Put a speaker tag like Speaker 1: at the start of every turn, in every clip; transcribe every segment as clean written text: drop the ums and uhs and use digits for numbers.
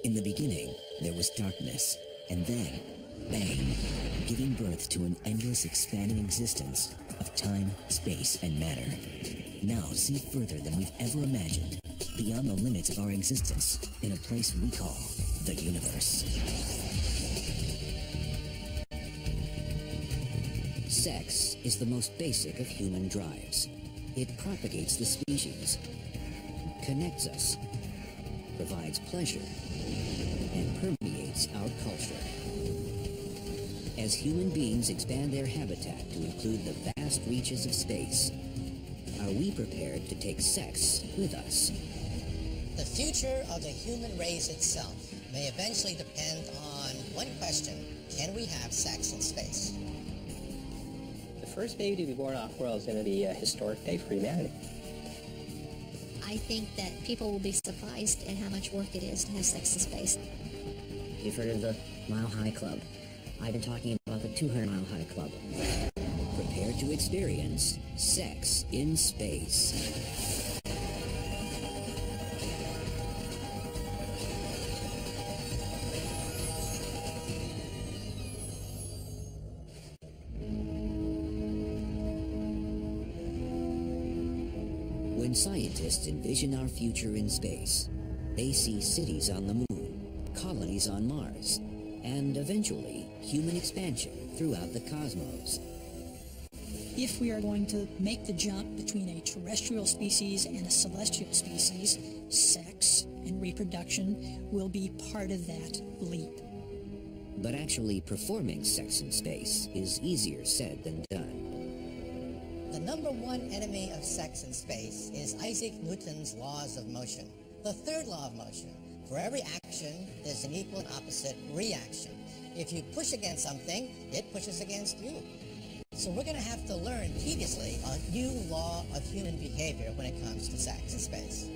Speaker 1: In the beginning, there was darkness, and then, bang, giving birth to an endless expanding existence of time, space, and matter. Now see further than we've ever imagined, beyond the limits of our existence, in a place we call the universe. Sex is the most basic of human drives. It propagates the species, connects us, provides pleasure, and permeates our culture. As human beings expand their habitat to include the vast reaches of space, are we prepared to take sex with us?
Speaker 2: The future of the human race itself may eventually depend on one question: can we have sex in space?
Speaker 3: The first baby to be born off world is going to be a historic day for humanity.
Speaker 4: I think that people will be surprised at how much work it is to have sex in space.
Speaker 5: You've heard of the Mile High Club. I've been talking about the 200 Mile High Club.
Speaker 1: Prepare to experience sex in space. When scientists envision our future in space, they see cities on the moon, colonies on Mars, and eventually human expansion throughout the cosmos.
Speaker 6: If we are going to make the jump between a terrestrial species and a celestial species, sex and reproduction will be part of that leap.
Speaker 1: But actually performing sex in space is easier said than done.
Speaker 2: The number one enemy of sex in space is Isaac Newton's laws of motion. The third law of motion: for every action, there's an equal and opposite reaction. If you push against something, it pushes against you. So we're going to have to learn tediously a new law of human behavior when it comes to sex in space.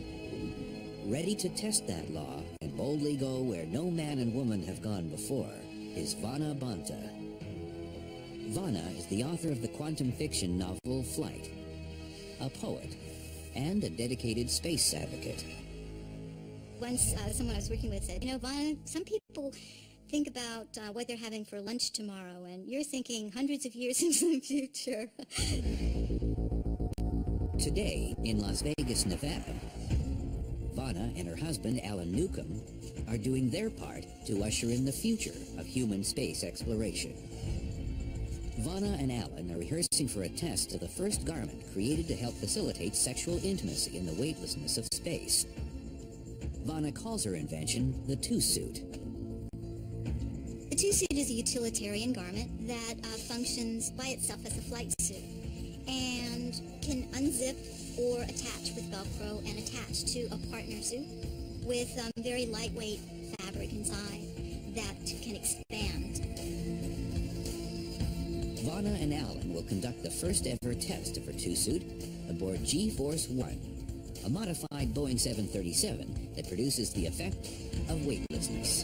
Speaker 1: Ready to test that law and boldly go where no man and woman have gone before is Vana Banta. Vana is the author of the quantum fiction novel Flight, a poet, and a dedicated space advocate.
Speaker 4: Once someone I was working with said, Vana, some people think about what they're having for lunch tomorrow, and you're thinking hundreds of years into the future.
Speaker 1: Today, in Las Vegas, Nevada, Vana and her husband, Alan Newcomb, are doing their part to usher in the future of human space exploration. Vana and Alan are rehearsing for a test of the first garment created to help facilitate sexual intimacy in the weightlessness of space. Vana calls her invention the two-suit.
Speaker 4: The two-suit is a utilitarian garment that functions by itself as a flight suit and can unzip or attach with Velcro and attach to a partner suit with very lightweight fabric inside that can expand.
Speaker 1: Vana and Alan will conduct the first ever test of her two-suit aboard G-Force One, a modified Boeing 737 that produces the effect of weightlessness.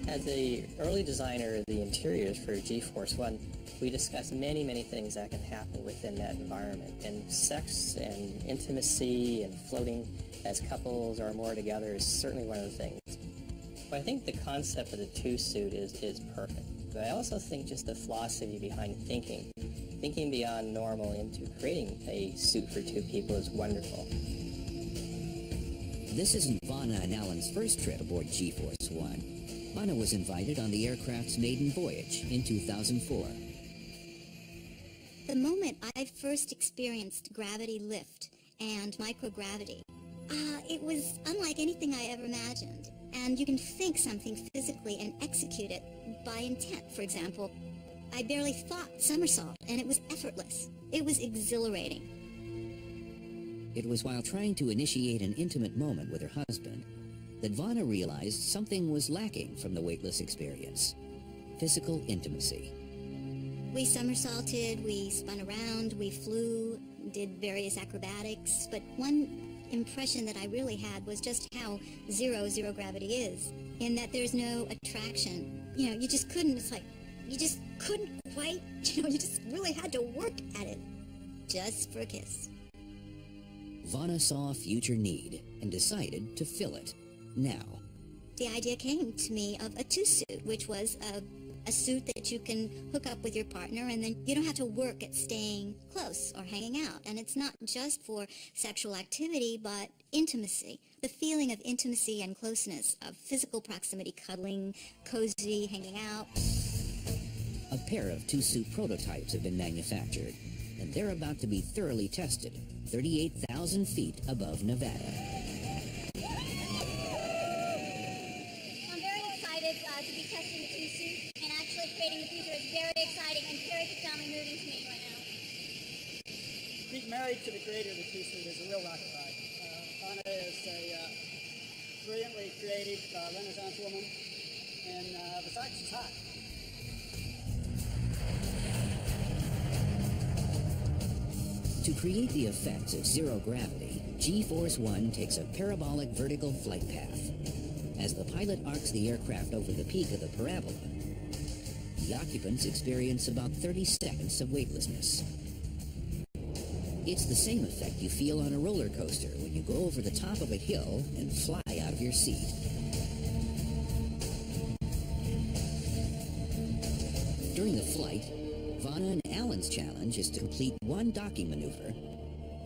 Speaker 3: As the early designer of the interiors for G-Force One, we discussed many things that can happen within that environment. And sex and intimacy and floating as couples or more together is certainly one of the things. But I think the concept of the two-suit is perfect. But I also think just the philosophy behind thinking beyond normal into creating a suit for two people is wonderful.
Speaker 1: This isn't Vana and Alan's first trip aboard G-Force One. Vana was invited on the aircraft's maiden voyage in 2004.
Speaker 4: The moment I first experienced gravity lift and microgravity, it was unlike anything I ever imagined. And you can think something physically and execute it by intent. For example, I barely thought somersault, and it was effortless. It was exhilarating.
Speaker 1: It was while trying to initiate an intimate moment with her husband that Vana realized something was lacking from the weightless experience: physical intimacy.
Speaker 4: We somersaulted, we spun around, we flew, did various acrobatics, but one impression that I really had was just how zero gravity is, in that there's no attraction. You just couldn't, you just couldn't quite, you just really had to work at it, just for a kiss.
Speaker 1: Vana saw a future need and decided to fill it. now.
Speaker 4: The idea came to me of a two-suit, which was a suit that you can hook up with your partner, and then you don't have to work at staying close or hanging out. And it's not just for sexual activity, but intimacy. The feeling of intimacy and closeness, of physical proximity, cuddling, cozy, hanging out.
Speaker 1: A pair of two-suit prototypes have been manufactured, and they're about to be thoroughly tested, 38,000 feet above Nevada.
Speaker 7: I'm very excited to be testing the two-suit, and actually creating the future is very exciting and very profoundly moving to me right now.
Speaker 8: Being married to the creator of the two-suit is a real rocket ride. Anna is a brilliantly creative Renaissance woman, and besides, she's hot.
Speaker 1: To create the effects of zero gravity, G-Force One takes a parabolic vertical flight path. As the pilot arcs the aircraft over the peak of the parabola, the occupants experience about 30 seconds of weightlessness. It's the same effect you feel on a roller coaster when you go over the top of a hill and fly out of your seat. During the flight, Vana and Alan's challenge is to complete one docking maneuver,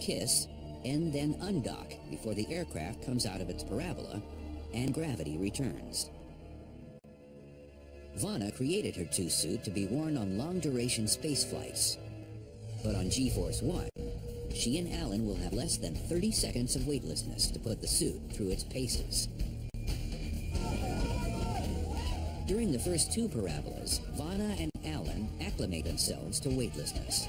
Speaker 1: kiss, and then undock before the aircraft comes out of its parabola and gravity returns. Vana created her two-suit to be worn on long-duration space flights. But on G-Force One, she and Alan will have less than 30 seconds of weightlessness to put the suit through its paces. During the first two parabolas, Vana and Alan acclimate themselves to weightlessness.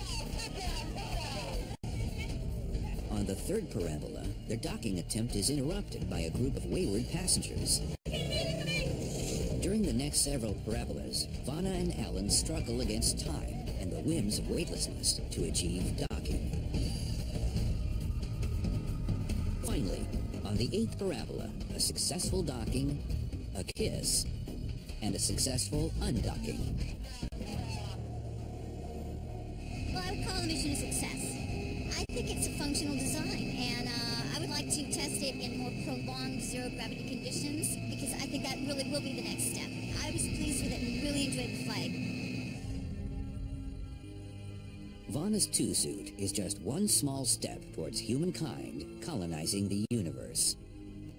Speaker 1: On the third parabola, their docking attempt is interrupted by a group of wayward passengers. During the next several parabolas, Vana and Alan struggle against time and the whims of weightlessness to achieve docking. Finally, on the eighth parabola, a successful docking, a kiss, and a successful undocking.
Speaker 7: Well, I would call the mission a success. I think it's a functional design, and I would like to test it in more prolonged zero-gravity conditions, because I think that really will be the next step. I was pleased with it and really enjoyed the flight.
Speaker 1: Vana's two-suit is just one small step towards humankind colonizing the universe.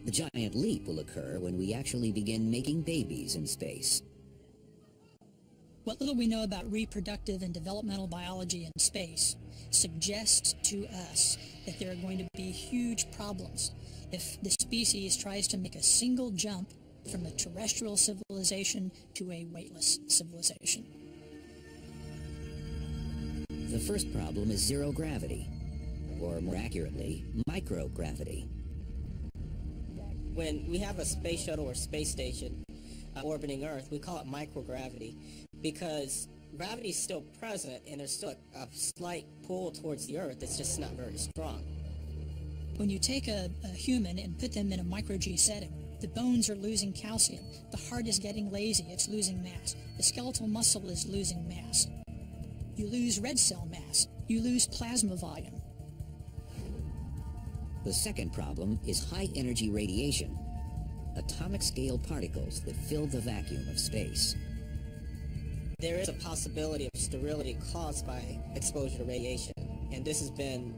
Speaker 1: The giant leap will occur when we actually begin making babies in space.
Speaker 6: What little we know about reproductive and developmental biology in space suggests to us that there are going to be huge problems if the species tries to make a single jump from a terrestrial civilization to a weightless civilization.
Speaker 1: The first problem is zero gravity, or more accurately, microgravity.
Speaker 3: When we have a space shuttle or space station orbiting Earth, we call it microgravity because gravity is still present and there's still a slight pull towards the Earth. It's just not very strong.
Speaker 6: When you take a human and put them in a micro-G setting, the bones are losing calcium, the heart is getting lazy, it's losing mass, the skeletal muscle is losing mass. You lose red cell mass, you lose plasma volume.
Speaker 1: The second problem is high-energy radiation, atomic-scale particles that fill the vacuum of space.
Speaker 3: There is a possibility of sterility caused by exposure to radiation, and this has been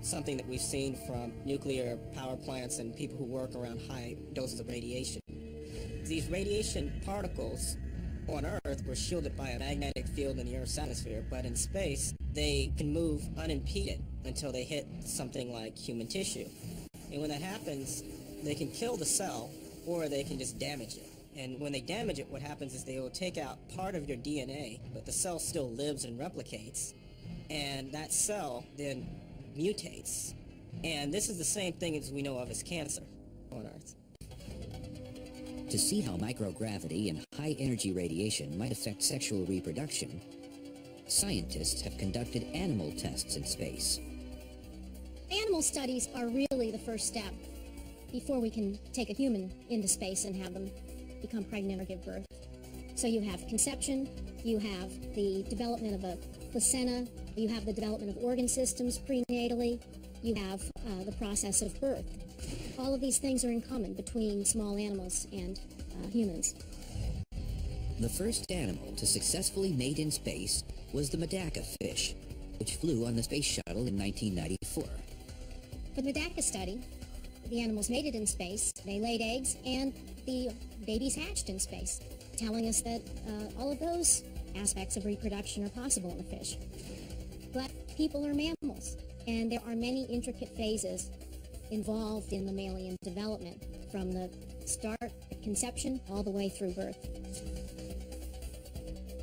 Speaker 3: something that we've seen from nuclear power plants and people who work around high doses of radiation. These radiation particles on Earth were shielded by a magnetic field in the Earth's atmosphere, but in space, they can move unimpeded until they hit something like human tissue. And when that happens, they can kill the cell, or they can just damage it. And when they damage it, what happens is they will take out part of your DNA, but the cell still lives and replicates, and that cell then mutates. And this is the same thing as we know of as cancer on Earth.
Speaker 1: To see how microgravity and high-energy radiation might affect sexual reproduction, scientists have conducted animal tests in space.
Speaker 9: Animal studies are really the first step before we can take a human into space and have them become pregnant or give birth. So you have conception, you have the development of a placenta, you have the development of organ systems prenatally, you have the process of birth. all of these things are in common between small animals and humans.
Speaker 1: The first animal to successfully mate in space was the Medaka fish, which flew on the space shuttle in 1994.
Speaker 9: For the Medaka study, the animals mated in space, they laid eggs, and the babies hatched in space, telling us that all of those aspects of reproduction are possible in the fish. But people are mammals, and there are many intricate phases involved in mammalian development, from the start at conception all the way through birth.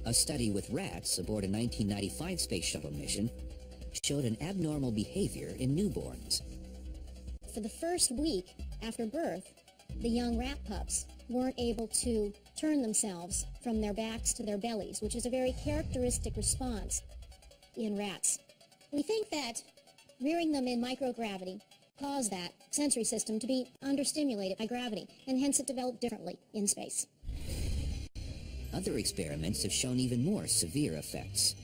Speaker 1: A study with rats aboard a 1995 space shuttle mission showed an abnormal behavior in newborns.
Speaker 9: For the first week after birth, the young rat pups weren't able to turn themselves from their backs to their bellies, which is a very characteristic response in rats. We think that rearing them in microgravity caused that sensory system to be understimulated by gravity, and hence it developed differently in space.
Speaker 1: Other experiments have shown even more severe effects.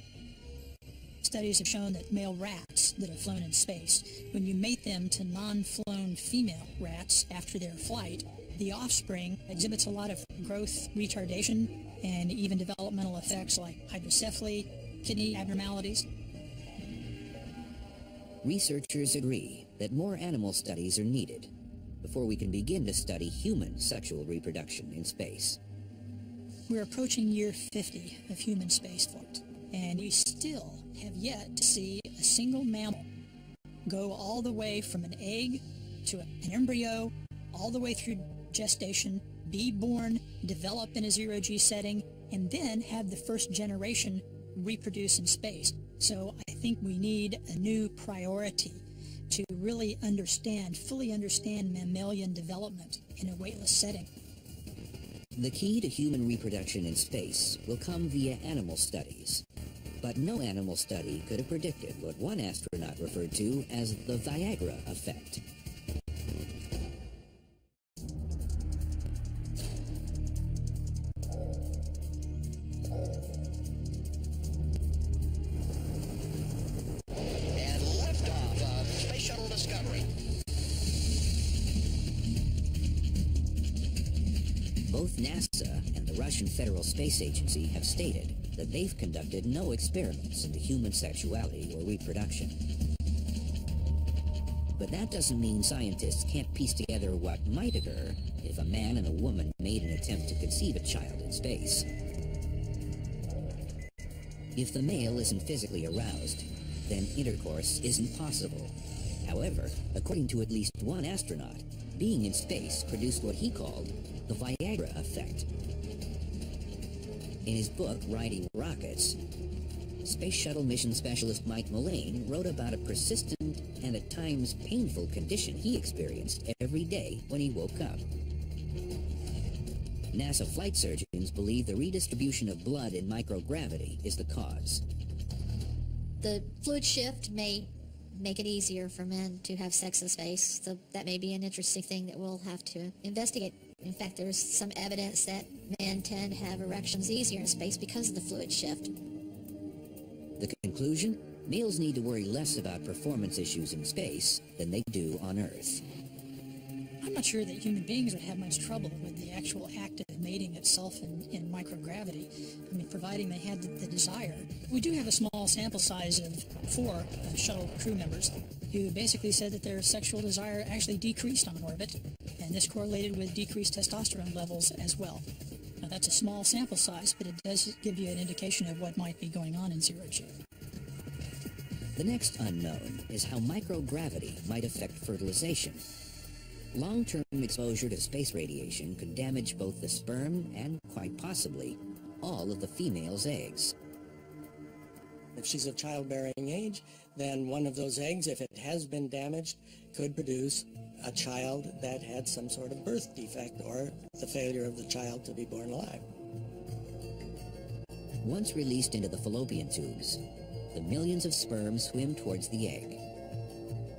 Speaker 6: Studies have shown that male rats that have flown in space, when you mate them to non-flown female rats after their flight, the offspring exhibits a lot of growth retardation and even developmental effects like hydrocephaly, kidney abnormalities.
Speaker 1: Researchers agree that more animal studies are needed before we can begin to study human sexual reproduction in space.
Speaker 6: We're approaching year 50 of human spaceflight, and we still have yet to see a single mammal go all the way from an egg to an embryo, all the way through gestation, be born, develop in a zero-G setting, and then have the first generation reproduce in space. So I think we need a new priority to really fully understand mammalian development in a weightless setting.
Speaker 1: The key to human reproduction in space will come via animal studies. But no animal study could have predicted what one astronaut referred to as the Viagra effect.
Speaker 10: And liftoff of Space Shuttle Discovery.
Speaker 1: Both NASA and the Russian Federal Space Agency have stated that they've conducted no experiments into human sexuality or reproduction. But that doesn't mean scientists can't piece together what might occur if a man and a woman made an attempt to conceive a child in space. If the male isn't physically aroused, then intercourse isn't possible. However, according to at least one astronaut, being in space produced what he called the Viagra effect. In his book, Riding Rockets, Space Shuttle mission specialist Mike Mullane wrote about a persistent and at times painful condition he experienced every day when he woke up. NASA flight surgeons believe the redistribution of blood in microgravity is the cause.
Speaker 11: The fluid shift may make it easier for men to have sex in space, so that may be an interesting thing that we'll have to investigate. In fact, there's some evidence that men tend to have erections easier in space because of the fluid shift.
Speaker 1: The conclusion? Males need to worry less about performance issues in space than they do on Earth.
Speaker 6: I'm not sure that human beings would have much trouble with the actual act of mating itself in microgravity. I mean, providing they had the desire. We do have a small sample size of 4 shuttle crew members who basically said that their sexual desire actually decreased on orbit, and this correlated with decreased testosterone levels as well. Now, that's a small sample size, but it does give you an indication of what might be going on in zero-G.
Speaker 1: The next unknown is how microgravity might affect fertilization. Long-term exposure to space radiation could damage both the sperm and, quite possibly, all of the female's eggs.
Speaker 12: If she's of childbearing age, then one of those eggs, if it has been damaged, could produce a child that had some sort of birth defect or the failure of the child to be born alive.
Speaker 1: Once released into the fallopian tubes, the millions of sperm swim towards the egg.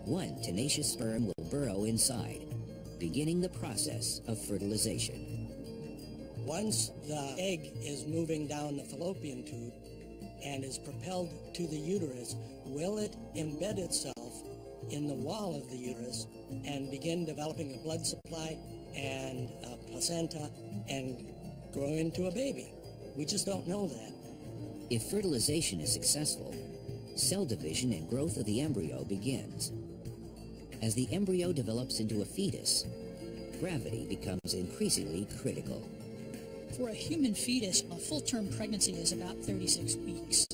Speaker 1: One tenacious sperm will burrow inside, beginning the process of fertilization.
Speaker 12: Once the egg is moving down the fallopian tube and is propelled to the uterus, will it embed itself in the wall of the uterus and begin developing a blood supply and a placenta and grow into a baby. We just don't know that.
Speaker 1: If fertilization is successful, cell division and growth of the embryo begins. As the embryo develops into a fetus, gravity becomes increasingly critical.
Speaker 6: For a human fetus, a full-term pregnancy is about 36 weeks.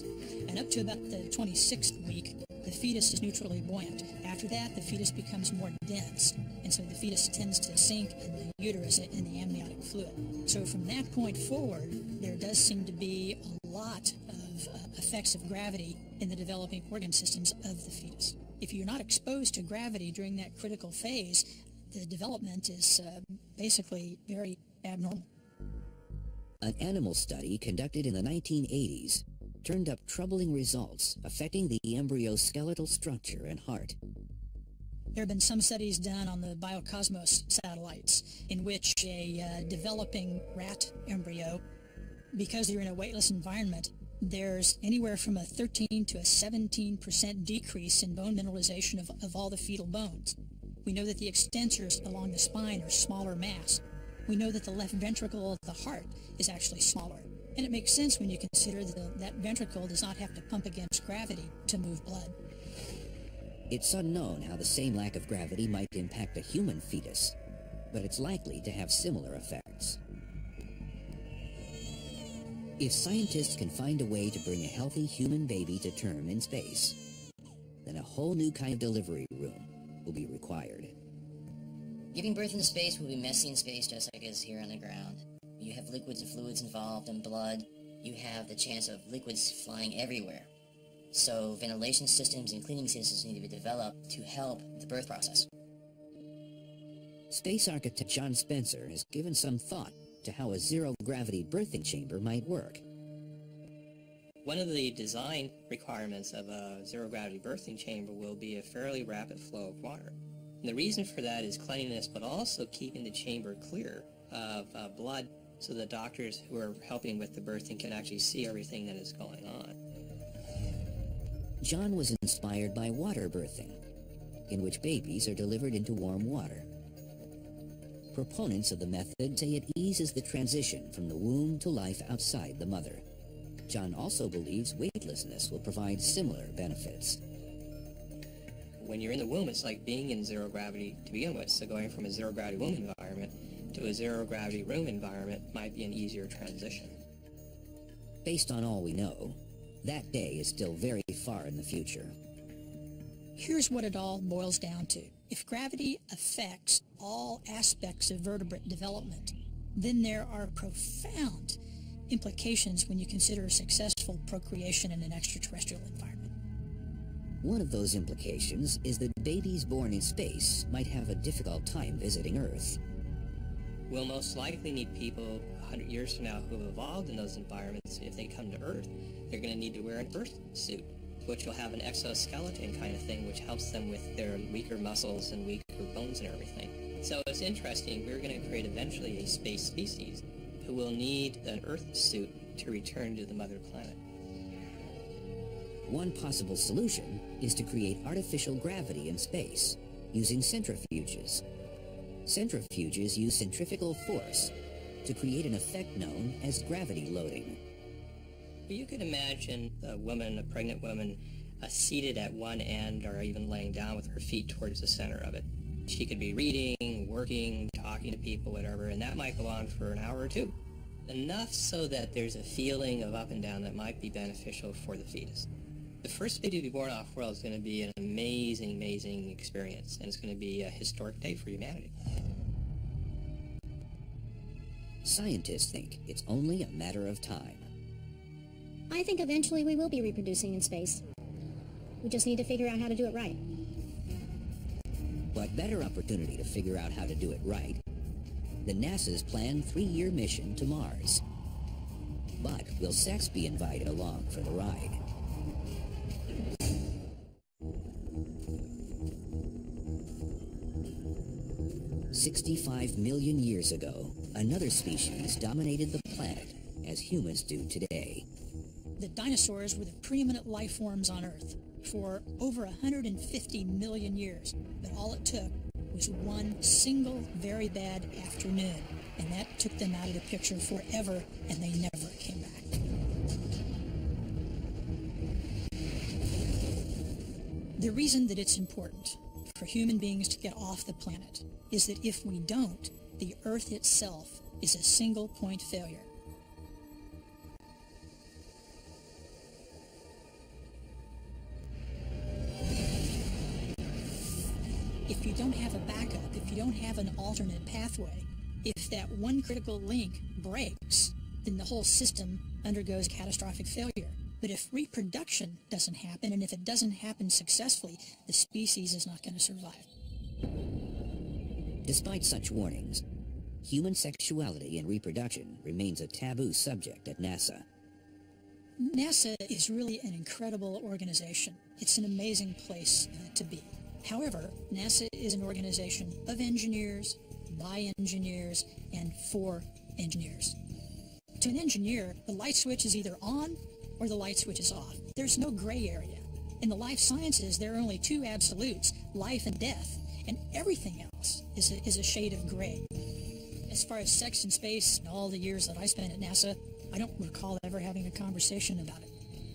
Speaker 6: And up to about the 26th week, the fetus is neutrally buoyant. After that, the fetus becomes more dense, and so the fetus tends to sink in the uterus in the amniotic fluid. So from that point forward, there does seem to be a lot of effects of gravity in the developing organ systems of the fetus. If you're not exposed to gravity during that critical phase, the development is basically very abnormal.
Speaker 1: An animal study conducted in the 1980s turned up troubling results affecting the embryo's skeletal structure and heart.
Speaker 6: There have been some studies done on the Biocosmos satellites in which a developing rat embryo, because they're in a weightless environment, there's anywhere from a 13 to a 17% decrease in bone mineralization of all the fetal bones. We know that the extensors along the spine are smaller mass. We know that the left ventricle of the heart is actually smaller. And it makes sense when you consider that ventricle does not have to pump against gravity to move blood.
Speaker 1: It's unknown how the same lack of gravity might impact a human fetus, but it's likely to have similar effects. If scientists can find a way to bring a healthy human baby to term in space, then a whole new kind of delivery room will be required.
Speaker 5: Giving birth in space will be messy in space just like it is here on the ground. You have liquids and fluids involved and blood. You have the chance of liquids flying everywhere. So ventilation systems and cleaning systems need to be developed to help the birth process.
Speaker 1: Space architect John Spencer has given some thought to how a zero-gravity birthing chamber might work.
Speaker 3: One of the design requirements of a zero-gravity birthing chamber will be a fairly rapid flow of water. And the reason for that is cleanliness, but also keeping the chamber clear of blood so the doctors who are helping with the birthing can actually see everything that is going on.
Speaker 1: John was inspired by water birthing, in which babies are delivered into warm water. Proponents of the method say it eases the transition from the womb to life outside the mother. John also believes weightlessness will provide similar benefits.
Speaker 3: When you're in the womb, it's like being in zero gravity to begin with, so going from a zero gravity womb environment to a zero gravity room environment might be an easier transition.
Speaker 1: Based on all we know, that day is still very far in the future.
Speaker 6: Here's what it all boils down to. If gravity affects all aspects of vertebrate development, then there are profound implications when you consider successful procreation in an extraterrestrial environment.
Speaker 1: One of those implications is that babies born in space might have a difficult time visiting Earth.
Speaker 3: We'll most likely need people 100 years from now who have evolved in those environments. If they come to Earth, they're going to need to wear an Earth suit, which will have an exoskeleton kind of thing, which helps them with their weaker muscles and weaker bones and everything. So it's interesting. We're going to create eventually a space species who will need an Earth suit to return to the mother planet.
Speaker 1: One possible solution is to create artificial gravity in space using centrifuges. Centrifuges use centrifugal force to create an effect known as gravity loading.
Speaker 3: You could imagine a pregnant woman, seated at one end or even laying down with her feet towards the center of it. She could be reading, working, talking to people, whatever, and that might go on for an hour or two. Enough so that there's a feeling of up and down that might be beneficial for the fetus. The first baby to be born off world is going to be an amazing, amazing experience, and it's going to be a historic day for humanity.
Speaker 1: Scientists think it's only a matter of time.
Speaker 9: I think eventually we will be reproducing in space. We just need to figure out how to do it right.
Speaker 1: What better opportunity to figure out how to do it right than NASA's planned 3-year mission to Mars? But will sex be invited along for the ride? $65 million years ago, another species dominated the planet as humans do today.
Speaker 6: The dinosaurs were the preeminent life forms on Earth. for over 150 million years, but all it took was one single very bad afternoon, and that took them out of the picture forever, and they never came back. The reason that it's important for human beings to get off the planet is that if we don't, the Earth itself is a single-point failure. If you don't have a backup, if you don't have an alternate pathway, if that one critical link breaks, then the whole system undergoes catastrophic failure. But if reproduction doesn't happen, and if it doesn't happen successfully, the species is not going to survive.
Speaker 1: Despite such warnings, human sexuality and reproduction remains a taboo subject at NASA.
Speaker 6: NASA is really an incredible organization. It's an amazing place to be. However, NASA is an organization of engineers, by engineers, and for engineers. To an engineer, the light switch is either on or the light switch is off. There's no gray area. In the life sciences, there are only two absolutes, life and death, and everything else is a shade of gray. As far as sex and space and all the years that I spent at NASA, I don't recall ever having a conversation about it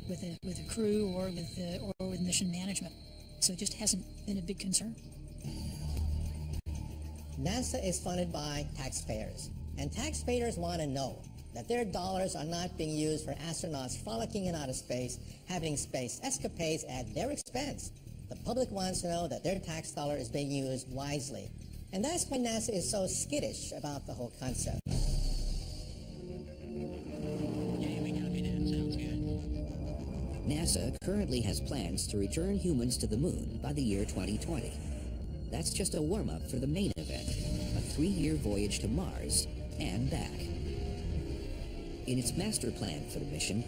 Speaker 6: with a crew or with mission management. So it just hasn't been a big concern.
Speaker 2: NASA is funded by taxpayers, and taxpayers want to know that their dollars are not being used for astronauts frolicking in outer space, having space escapades at their expense. The public wants to know that their tax dollar is being used wisely. And that's why NASA is so skittish about the whole concept.
Speaker 1: NASA currently has plans to return humans to the moon by the year 2020. That's just a warm-up for the main event, a 3-year voyage to Mars and back. In its master plan for the mission,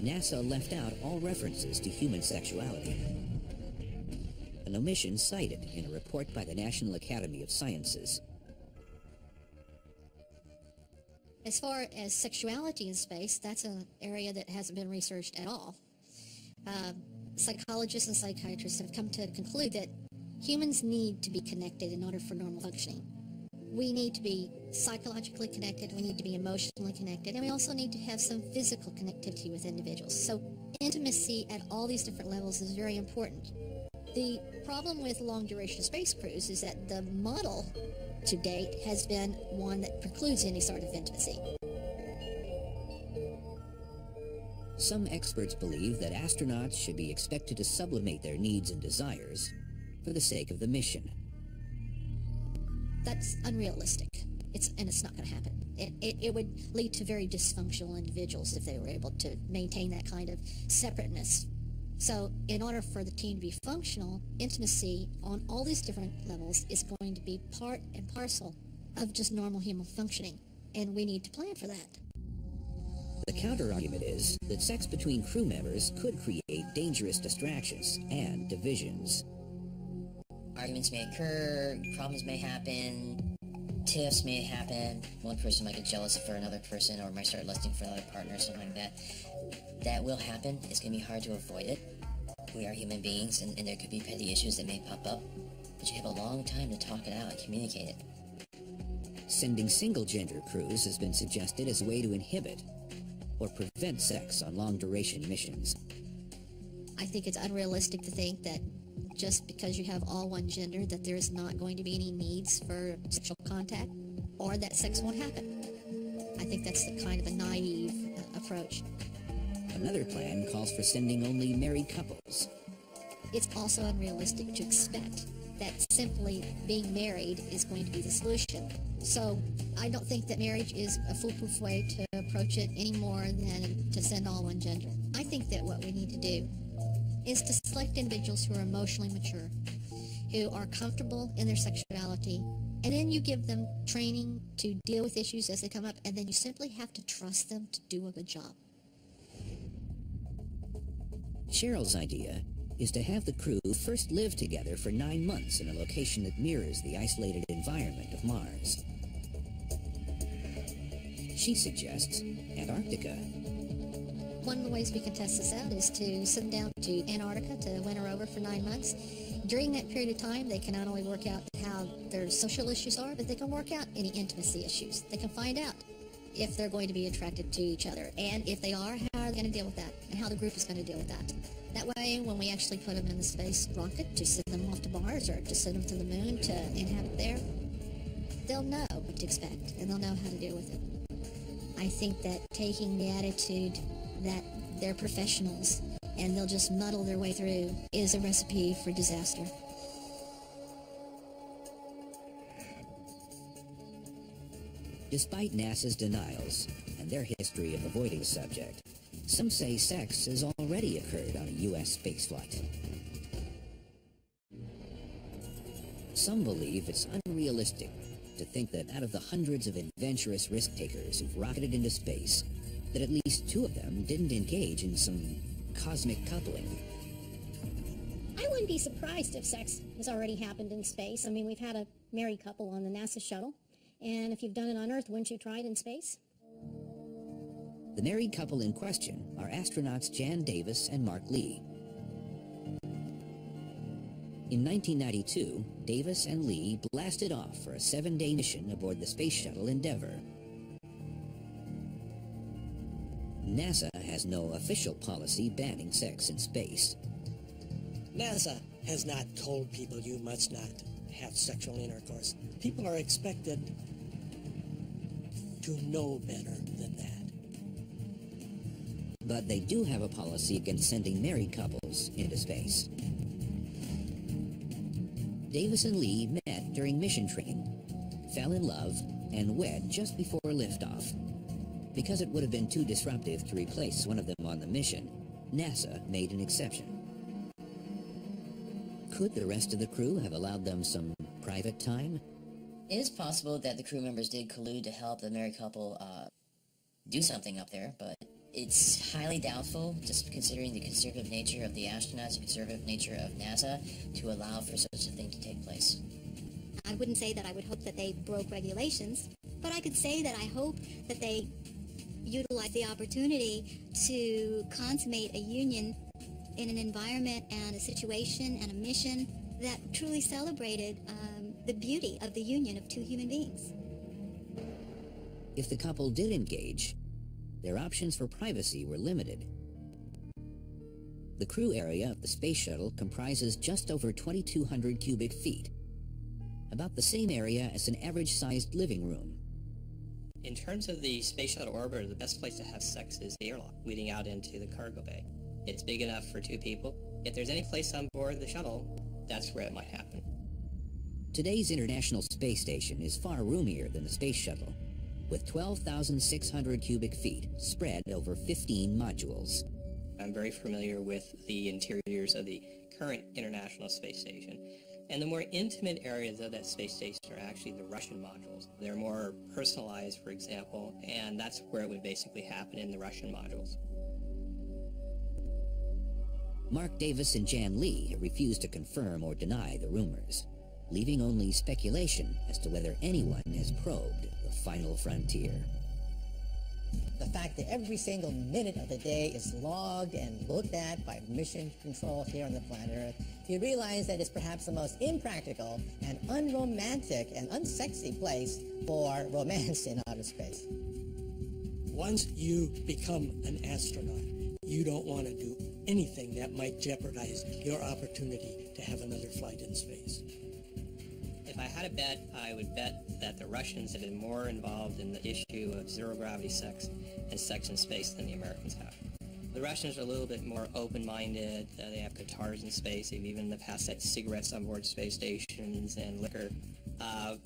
Speaker 1: NASA left out all references to human sexuality, an omission cited in a report by the National Academy of Sciences.
Speaker 11: As far as sexuality in space, that's an area that hasn't been researched at all. Psychologists and psychiatrists have come to conclude that humans need to be connected in order for normal functioning. We need to be psychologically connected, we need to be emotionally connected, and we also need to have some physical connectivity with individuals. So intimacy at all these different levels is very important. The problem with long-duration space cruise is that the model to date has been one that precludes any sort of intimacy.
Speaker 1: Some experts believe that astronauts should be expected to sublimate their needs and desires for the sake of the mission.
Speaker 11: That's unrealistic. It's not going to happen. It would lead to very dysfunctional individuals if they were able to maintain that kind of separateness. So in order for the team to be functional, intimacy on all these different levels is going to be part and parcel of just normal human functioning, and we need to plan for that.
Speaker 1: The counter-argument is that sex between crew members could create dangerous distractions and divisions.
Speaker 5: Arguments may occur, problems may happen, tiffs may happen. One person might get jealous for another person or might start lusting for another partner or something like that. That will happen. It's going to be hard to avoid it. We are human beings, and there could be petty issues that may pop up, but you have a long time to talk it out and communicate it.
Speaker 1: Sending single-gender crews has been suggested as a way to inhibit or prevent sex on long-duration missions.
Speaker 11: I think it's unrealistic to think that just because you have all one gender that there is not going to be any needs for sexual contact or that sex won't happen. I think that's the kind of a naive approach.
Speaker 1: Another plan calls for sending only married couples.
Speaker 11: It's also unrealistic to expect that simply being married is going to be the solution. So I don't think that marriage is a foolproof way to approach it any more than to send all one gender. I think that what we need to do is to select individuals who are emotionally mature, who are comfortable in their sexuality, and then you give them training to deal with issues as they come up, and then you simply have to trust them to do a good job.
Speaker 1: Cheryl's idea is to have the crew first live together for 9 months in a location that mirrors the isolated environment of Mars. She suggests Antarctica.
Speaker 11: One of the ways we can test this out is to send them down to Antarctica to winter over for 9 months. During that period of time, they can not only work out how their social issues are, but they can work out any intimacy issues. They can find out if they're going to be attracted to each other, and if they are, how are they going to deal with that, and how the group is going to deal with that. That way, when we actually put them in the space rocket to send them off to Mars or to send them to the moon to inhabit there, they'll know what to expect, and they'll know how to deal with it. I think that taking the attitude that they're professionals and they'll just muddle their way through is a recipe for disaster.
Speaker 1: Despite NASA's denials and their history of avoiding the subject, some say sex has already occurred on a U.S. spaceflight. Some believe it's unrealistic to think that out of the hundreds of adventurous risk-takers who've rocketed into space, that at least 2 of them didn't engage in some cosmic coupling.
Speaker 9: I wouldn't be surprised if sex has already happened in space. I mean, we've had a married couple on the NASA shuttle, and if you've done it on Earth, wouldn't you try it in space?
Speaker 1: The married couple in question are astronauts Jan Davis and Mark Lee. In 1992, Davis and Lee blasted off for a 7-day mission aboard the Space Shuttle Endeavour. NASA has no official policy banning sex in space.
Speaker 12: NASA has not told people you must not have sexual intercourse. People are expected to know better than that.
Speaker 1: But they do have a policy against sending married couples into space. Davis and Lee met during mission training, fell in love, and wed just before liftoff. Because it would have been too disruptive to replace one of them on the mission, NASA made an exception. Could the rest of the crew have allowed them some private time?
Speaker 5: It is possible that the crew members did collude to help the married couple do something up there, but it's highly doubtful, just considering the conservative nature of the astronauts, the conservative nature of NASA, to allow for such a thing to take place.
Speaker 4: I wouldn't say that I would hope that they broke regulations, but I could say that I hope that they utilized the opportunity to consummate a union in an environment and a situation and a mission that truly celebrated the beauty of the union of 2 human beings.
Speaker 1: If the couple did engage, their options for privacy were limited. The crew area of the space shuttle comprises just over 2,200 cubic feet, about the same area as an average-sized living room.
Speaker 3: In terms of the space shuttle orbiter, the best place to have sex is the airlock leading out into the cargo bay. It's big enough for 2 people. If there's any place on board the shuttle, that's where it might happen.
Speaker 1: Today's International Space Station is far roomier than the space shuttle, with 12,600 cubic feet spread over 15 modules.
Speaker 3: I'm very familiar with the interiors of the current International Space Station, and the more intimate areas of that space station are actually the Russian modules. They're more personalized, for example, and that's where it would basically happen in the Russian modules.
Speaker 1: Mark Davis and Jan Lee have refused to confirm or deny the rumors, leaving only speculation as to whether anyone has probed the final frontier.
Speaker 2: The fact that every single minute of the day is logged and looked at by mission control here on the planet Earth, you realize that it's perhaps the most impractical and unromantic and unsexy place for romance in outer space.
Speaker 12: Once you become an astronaut, you don't want to do anything that might jeopardize your opportunity to have another flight in space.
Speaker 3: If I had a bet, I would bet that the Russians have been more involved in the issue of zero-gravity sex and sex in space than the Americans have. The Russians are a little bit more open-minded. They have guitars in space. They've even passed out cigarettes on board space stations and liquor.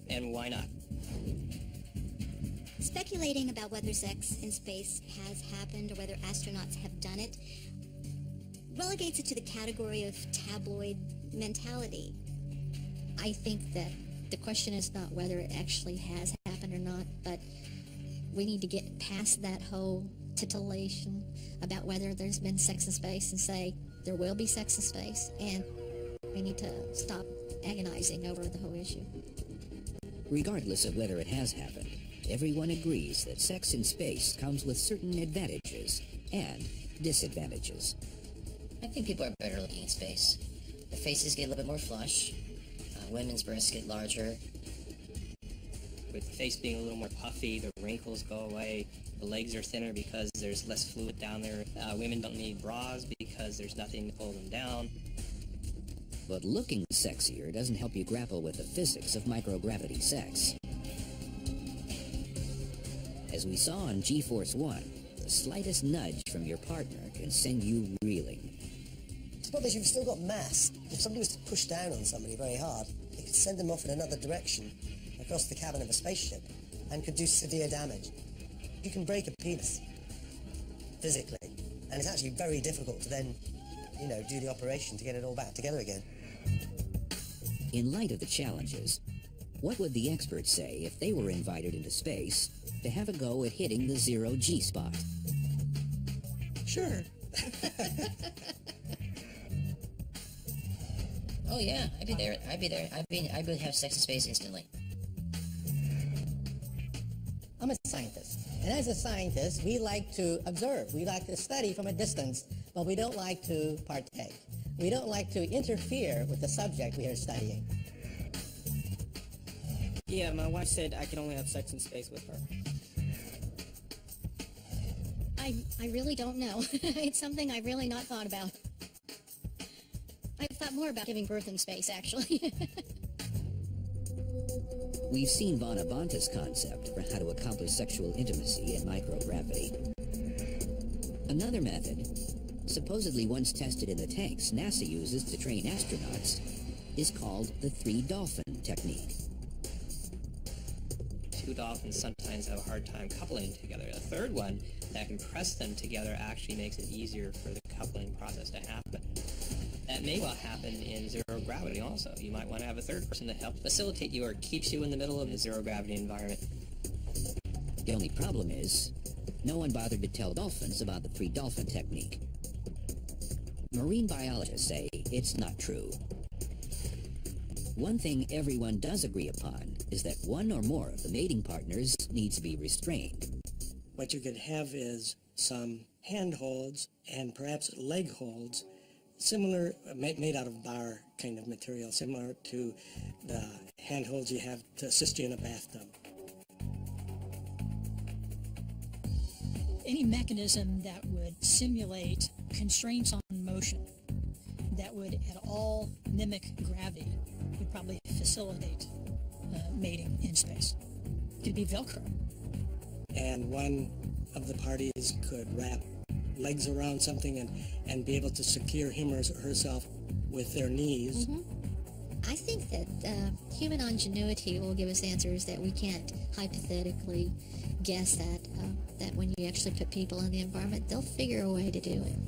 Speaker 3: And why not?
Speaker 4: Speculating about whether sex in space has happened or whether astronauts have done it relegates it to the category of tabloid mentality.
Speaker 11: I think that the question is not whether it actually has happened or not, but we need to get past that whole titillation about whether there's been sex in space and say there will be sex in space, and we need to stop agonizing over the whole issue.
Speaker 1: Regardless of whether it has happened, everyone agrees that sex in space comes with certain advantages and disadvantages.
Speaker 5: I think people are better looking in space. The faces get a little bit more flush. Women's breasts get larger.
Speaker 3: With the face being a little more puffy, the wrinkles go away. The legs are thinner because there's less fluid down there. Women don't need bras because there's nothing to hold them down.
Speaker 1: But looking sexier doesn't help you grapple with the physics of microgravity sex. As we saw on G-Force 1, the slightest nudge from your partner can send you reeling.
Speaker 13: The problem is you've still got mass. If somebody was to push down on somebody very hard, it could send them off in another direction across the cabin of a spaceship and could do severe damage. You can break a penis physically, and it's actually very difficult to then, do the operation to get it all back together again.
Speaker 1: In light of the challenges, what would the experts say if they were invited into space to have a go at hitting the zero G spot?
Speaker 12: Sure.
Speaker 5: Oh yeah, I'd be there. I would have sex in space instantly.
Speaker 2: I'm a scientist, and as a scientist, we like to observe. We like to study from a distance, but we don't like to partake. We don't like to interfere with the subject we are studying.
Speaker 14: Yeah, my wife said I can only have sex in space with her.
Speaker 9: I really don't know. It's something I've really not thought about. I've thought more about giving birth in space, actually.
Speaker 1: We've seen Vana Banta's concept for how to accomplish sexual intimacy in microgravity. Another method, supposedly once tested in the tanks NASA uses to train astronauts, is called the three dolphin technique.
Speaker 3: Two dolphins sometimes have a hard time coupling together. A third one that can press them together actually makes it easier for the coupling process to happen. That may well happen in zero gravity also. You might want to have a third person to help facilitate you or keeps you in the middle of a zero gravity environment.
Speaker 1: The only problem is, no one bothered to tell dolphins about the three dolphin technique. Marine biologists say it's not true. One thing everyone does agree upon is that one or more of the mating partners needs to be restrained.
Speaker 12: What you could have is some hand holds and perhaps leg holds, similar, made out of bar kind of material, similar to the handholds you have to assist you in a bathtub.
Speaker 6: Any mechanism that would simulate constraints on motion that would at all mimic gravity would probably facilitate mating in space. It could be Velcro.
Speaker 12: And one of the parties could wrap legs around something and be able to secure him or herself with their knees.
Speaker 11: Mm-hmm. I think that human ingenuity will give us answers that we can't hypothetically guess at, that when you actually put people in the environment, they'll figure a way to do it.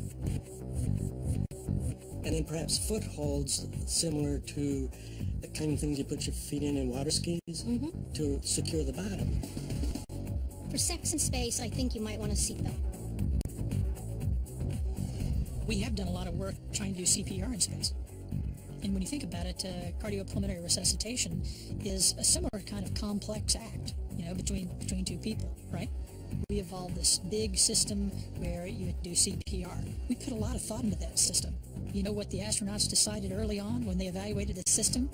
Speaker 12: And then perhaps footholds similar to the kind of things you put your feet in water skis to secure the bottom.
Speaker 9: For sex in space, I think you might want a seatbelt.
Speaker 6: We have done a lot of work trying to do CPR in space. And when you think about it, cardiopulmonary resuscitation is a similar kind of complex act, between two people, right? We evolved this big system where you would do CPR. We put a lot of thought into that system. You know what the astronauts decided early on when they evaluated the system?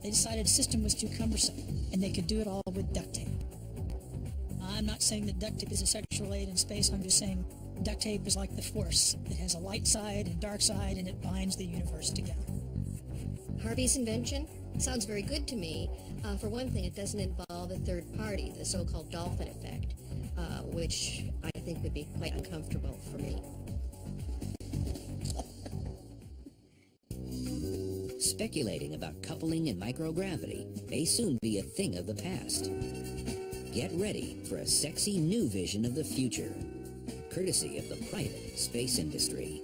Speaker 6: They decided the system was too cumbersome, and they could do it all with duct tape. I'm not saying that duct tape is a sexual aid in space. I'm just saying duct tape is like the Force. It has a light side and dark side, and it binds the universe together.
Speaker 15: Harvey's invention sounds very good to me. For one thing, it doesn't involve a third party, the so-called dolphin effect, which I think would be quite uncomfortable for me.
Speaker 1: Speculating about coupling in microgravity may soon be a thing of the past. Get ready for a sexy new vision of the future, courtesy of the private space industry.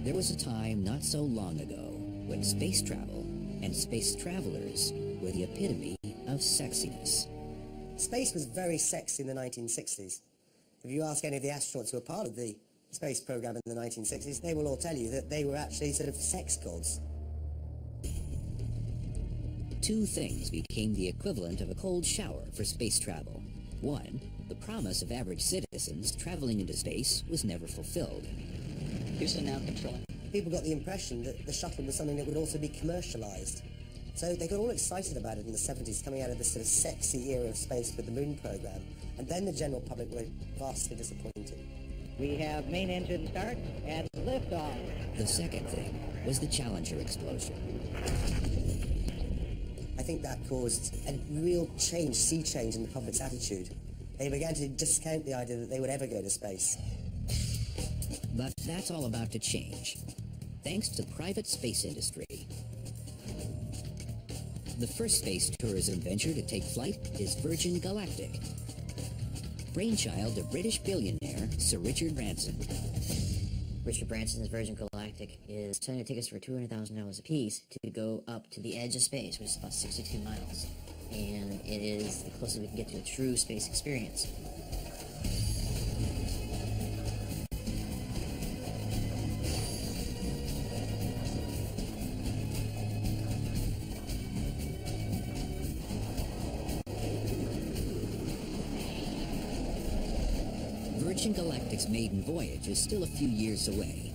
Speaker 1: There was a time not so long ago when space travel and space travelers were the epitome of sexiness.
Speaker 13: Space was very sexy in the 1960s. If you ask any of the astronauts who were part of the space program in the 1960s, they will all tell you that they were actually sort of sex gods.
Speaker 1: two things became the equivalent of a cold shower for space travel. One, the promise of average citizens traveling into space was never fulfilled.
Speaker 14: Houston now controlling.
Speaker 13: People got the impression that the shuttle was something that would also be commercialized. So they got all excited about it in the 70s, coming out of this sort of sexy era of space with the moon program. And then the general public were vastly disappointed.
Speaker 16: We have main engine start and liftoff.
Speaker 1: The second thing was the Challenger explosion.
Speaker 13: I think that caused a real change, sea change in the public's attitude. They began to discount the idea that they would ever go to space.
Speaker 1: But that's all about to change, thanks to the private space industry. The first space tourism venture to take flight is Virgin Galactic, brainchild of British billionaire Sir Richard Branson.
Speaker 5: Richard Branson's Virgin Galactic is selling tickets for $200,000 a piece to go up to the edge of space, which is about 62 miles. And it is the closest we can get to a true space experience.
Speaker 1: Virgin Galactic's maiden voyage is still a few years away.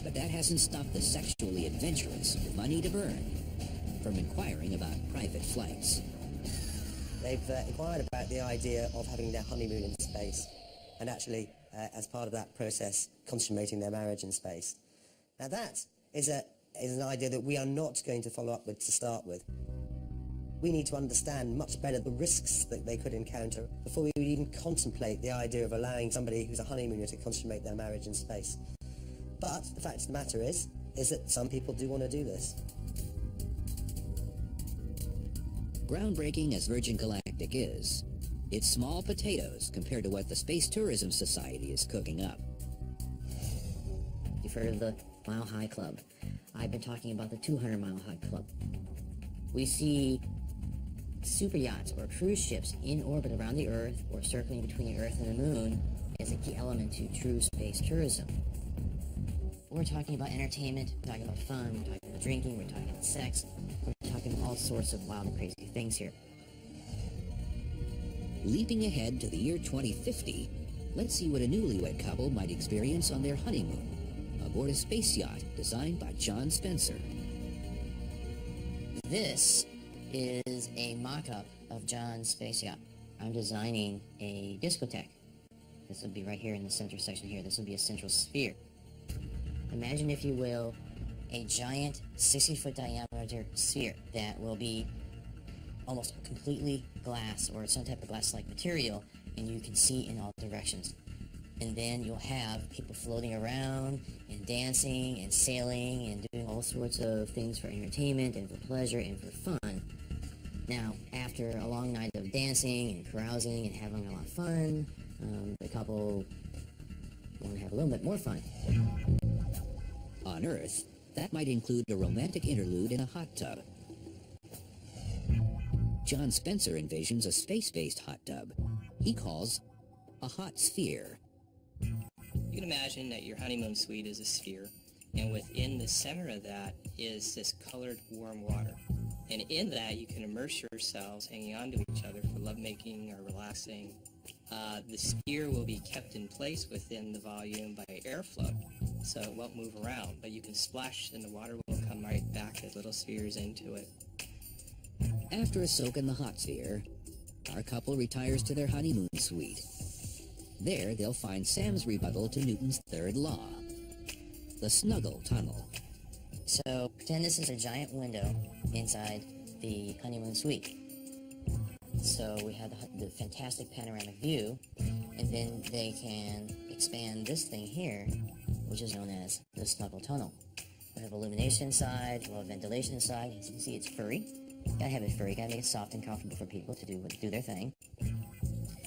Speaker 1: But that hasn't stopped the sexually adventurous with money to burn from inquiring about private flights.
Speaker 13: They've inquired about the idea of having their honeymoon in space, and actually, as part of that process, consummating their marriage in space. Now that is an idea that we are not going to follow up with to start with. We need to understand much better the risks that they could encounter before we would even contemplate the idea of allowing somebody who's a honeymooner to consummate their marriage in space. But the fact of the matter is that some people do want to do this.
Speaker 1: Groundbreaking as Virgin Galactic is, it's small potatoes compared to what the Space Tourism Society is cooking up.
Speaker 5: You've heard of the Mile High Club. I've been talking about the 200 Mile High Club. We see super yachts or cruise ships in orbit around the Earth or circling between the Earth and the Moon as a key element to true space tourism. We're talking about entertainment, we're talking about fun, we're talking about drinking, we're talking about sex, we're talking about all sorts of wild and crazy things here.
Speaker 1: Leaping ahead to the year 2050, let's see what a newlywed couple might experience on their honeymoon aboard a space yacht designed by John Spencer.
Speaker 5: This is a mock-up of John's space yacht. I'm designing a discotheque. This will be right here in the center section here. This will be a central sphere. Imagine, if you will, a giant 60-foot diameter sphere that will be almost completely glass or some type of glass-like material, and you can see in all directions. And then you'll have people floating around and dancing and sailing and doing all sorts of things for entertainment and for pleasure and for fun. Now, after a long night of dancing and carousing and having a lot of fun, the couple want to have a little bit more fun.
Speaker 1: On Earth, that might include a romantic interlude in a hot tub. John Spencer envisions a space-based hot tub he calls a hot sphere.
Speaker 3: You can imagine that your honeymoon suite is a sphere, and within the center of that is this colored warm water. And in that, you can immerse yourselves hanging on to each other for lovemaking or relaxing. The sphere will be kept in place within the volume by airflow, so it won't move around, but you can splash and the water will come right back as little spheres into it.
Speaker 1: After a soak in the hot sphere, our couple retires to their honeymoon suite. There, they'll find Sam's rebuttal to Newton's third law, the Snuggle Tunnel.
Speaker 5: So, pretend this is a giant window inside the honeymoon suite. So we have the fantastic panoramic view, and then they can expand this thing here, which is known as the Snuggle Tunnel. We have illumination inside, we'll have ventilation inside. As you can see, it's furry. Gotta have it furry, gotta make it soft and comfortable for people to do their thing. Then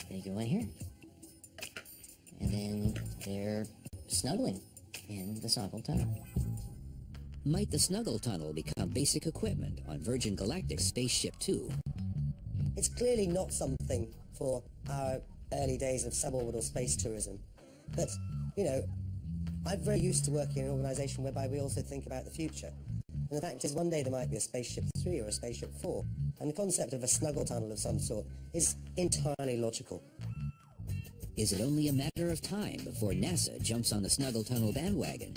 Speaker 5: you go in here, and then they're snuggling in the Snuggle Tunnel.
Speaker 1: Might the Snuggle Tunnel become basic equipment on Virgin Galactic's Spaceship Two?
Speaker 13: It's clearly not something for our early days of suborbital space tourism. But, you know, I'm very used to working in an organisation whereby we also think about the future. And the fact is, one day there might be a Spaceship 3 or a Spaceship 4, and the concept of a snuggle tunnel of some sort is entirely logical.
Speaker 1: Is it only a matter of time before NASA jumps on the Snuggle Tunnel bandwagon?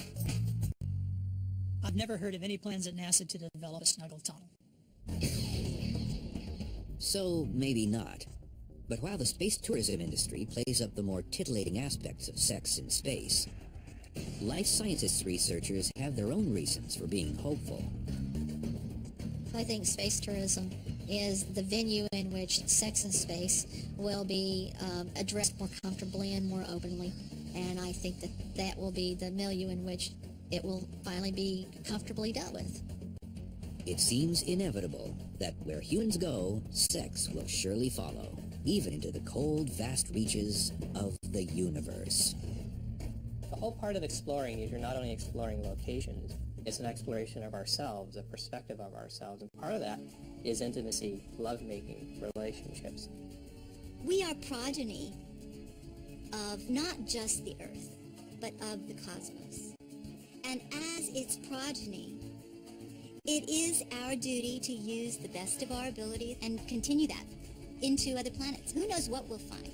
Speaker 6: I've never heard of any plans at NASA to develop a snuggle tunnel.
Speaker 1: So, maybe not. But while the space tourism industry plays up the more titillating aspects of sex in space, life sciences researchers have their own reasons for being hopeful.
Speaker 11: I think space tourism is the venue in which sex in space will be addressed more comfortably and more openly. And I think that that will be the milieu in which it will finally be comfortably dealt with.
Speaker 1: It seems inevitable that where humans go, sex will surely follow, even into the cold, vast reaches of the universe.
Speaker 3: The whole part of exploring is you're not only exploring locations, it's an exploration of ourselves, a perspective of ourselves, and part of that is intimacy, lovemaking, relationships.
Speaker 4: We are progeny of not just the Earth, but of the cosmos. And as its progeny, it is our duty to use the best of our ability and continue that into other planets. Who knows what we'll find?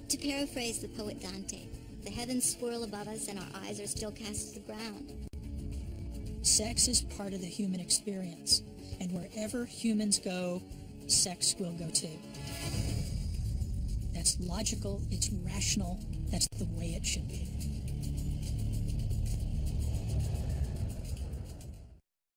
Speaker 4: To paraphrase the poet Dante, the heavens swirl above us and our eyes are still cast to the ground.
Speaker 6: Sex is part of the human experience, and wherever humans go, sex will go too. That's logical, it's rational, that's the way it should be.